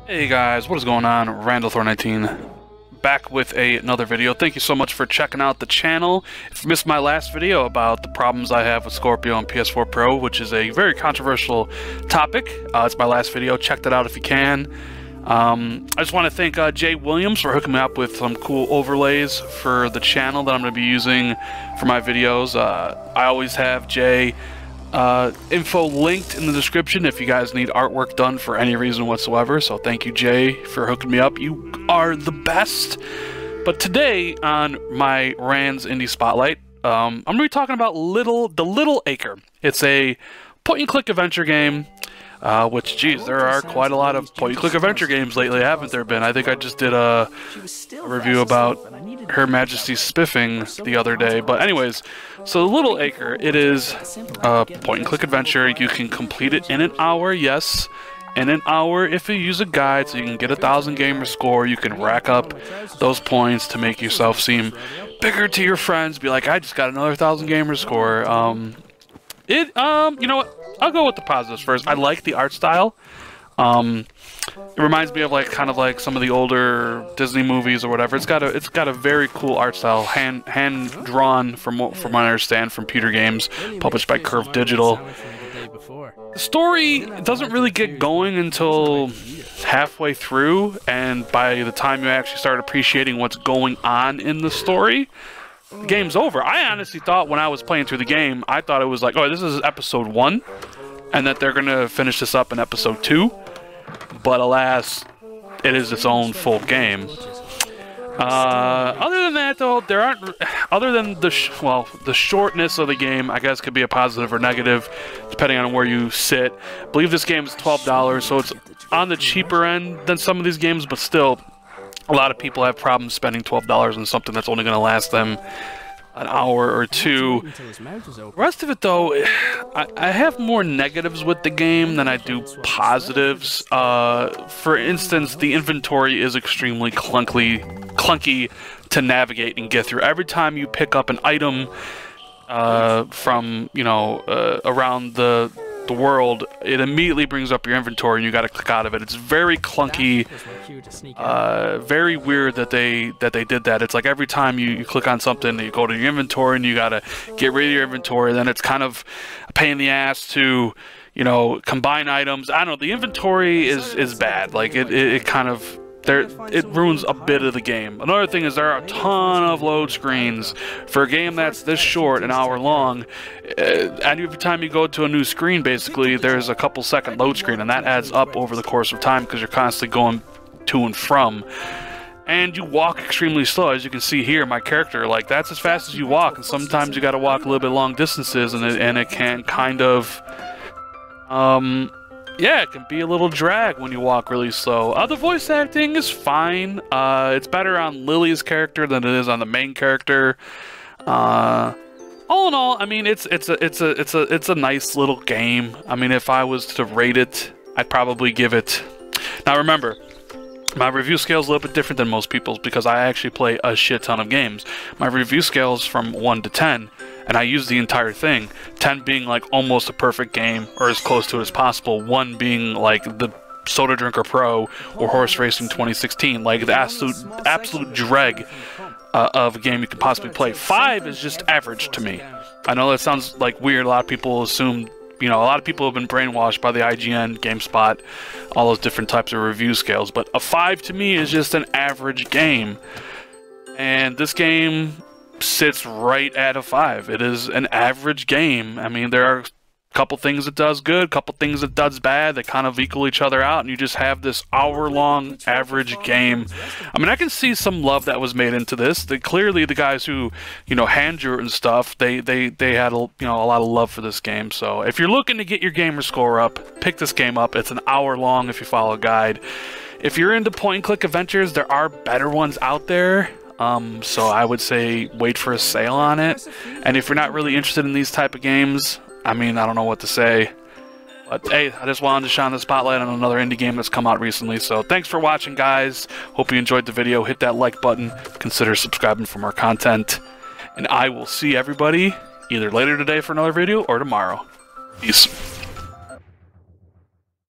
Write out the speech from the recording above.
Hey guys, what is going on? Randall Thor 19 back with another video. Thank you so much for checking out the channel. If you missed my last video about the problems I have with Scorpio on PS4 Pro, which is a very controversial topic, it's my last video. Check that out if you can. I just want to thank Jay Williams for hooking me up with some cool overlays for the channel that I'm going to be using for my videos. I always have Jay info linked in the description if you guys need artwork done for any reason whatsoever. So thank you, Jay, for hooking me up. You are the best. But today on my Rand's Indie Spotlight, I'm going to be talking about the Little Acre. It's a point-and-click adventure game. Which, geez, there are quite a lot of point-and-click adventure games lately, haven't there been? I think I just did a review about Her Majesty's Spiffing the other day. But anyways, so the Little Acre, it is a point-and-click adventure. You can complete it in an hour, yes. In an hour if you use a guide, so you can get 1,000 gamer score. You can rack up those points to make yourself seem bigger to your friends. Be like, I just got another 1,000 gamer score. You know what? I'll go with the positives first. I like the art style. It reminds me of kind of like some of the older Disney movies or whatever. It's got a very cool art style, hand drawn from what I understand from Pewter Games, published by Curve Digital. The story doesn't really get going until halfway through, and by the time you actually start appreciating what's going on in the story, the game's over. I honestly thought when I was playing through the game, I thought it was like, oh, this is episode 1, and that they're gonna finish this up in episode 2. But alas, it is its own full game. Other than that, though, there aren't. Other than the shortness of the game, I guess could be a positive or negative, depending on where you sit. I believe this game is $12, so it's on the cheaper end than some of these games, but still. A lot of people have problems spending $12 on something that's only going to last them an hour or two. The rest of it, though, I have more negatives with the game than I do positives. For instance, the inventory is extremely clunky to navigate and get through. Every time you pick up an item from, around the world, it immediately brings up your inventory and you got to click out of it. It's very clunky, very weird that they did that. It's like every time you click on something, you go to your inventory and you got to get rid of your inventory. Then it's kind of a pain in the ass to, combine items. I don't know. The inventory is bad. Like it kind of. It ruins a bit of the game. Another thing is there are a ton of load screens. For a game that's this short, an hour long, and every time you go to a new screen, basically, there's a couple second load screen, and that adds up over the course of time because you're constantly going to and from. And you walk extremely slow, as you can see here, my character, that's as fast as you walk, and sometimes you gotta walk a little bit long distances, and it can kind of, yeah, it can be a little drag when you walk really slow. The voice acting is fine. It's better on Lily's character than it is on the main character. All in all, I mean, it's a nice little game. I mean, if I was to rate it, I'd probably give it. Now remember, my review scale is a little bit different than most people's because I actually play a shit ton of games. My review scale is from 1 to 10. And I use the entire thing. 10 being like almost a perfect game, or as close to it as possible. 1 being like the Soda Drinker Pro or Horse Racing 2016, like the absolute dreg of a game you could possibly play. 5 is just average to me. I know that sounds like weird. A lot of people assume, a lot of people have been brainwashed by the IGN, GameSpot, all those different types of review scales. But a 5 to me is just an average game. And this game sits right at a 5. It is an average game. I mean, there are a couple things it does good, a couple things it does bad. They kind of equal each other out, and you just have this hour-long average game. I mean, I can see some love that was made into this. Clearly, the guys who, hand drew it and stuff, they had a lot of love for this game. So if you're looking to get your gamer score up, pick this game up. It's an hour long if you follow a guide. If you're into point-and-click adventures, there are better ones out there. So I would say wait for a sale on it. And if you're not really interested in these type of games, I mean, I don't know what to say. But hey, I just wanted to shine the spotlight on another indie game that's come out recently. So thanks for watching, guys. Hope you enjoyed the video. Hit that like button. Consider subscribing for more content. And I will see everybody either later today for another video or tomorrow. Peace.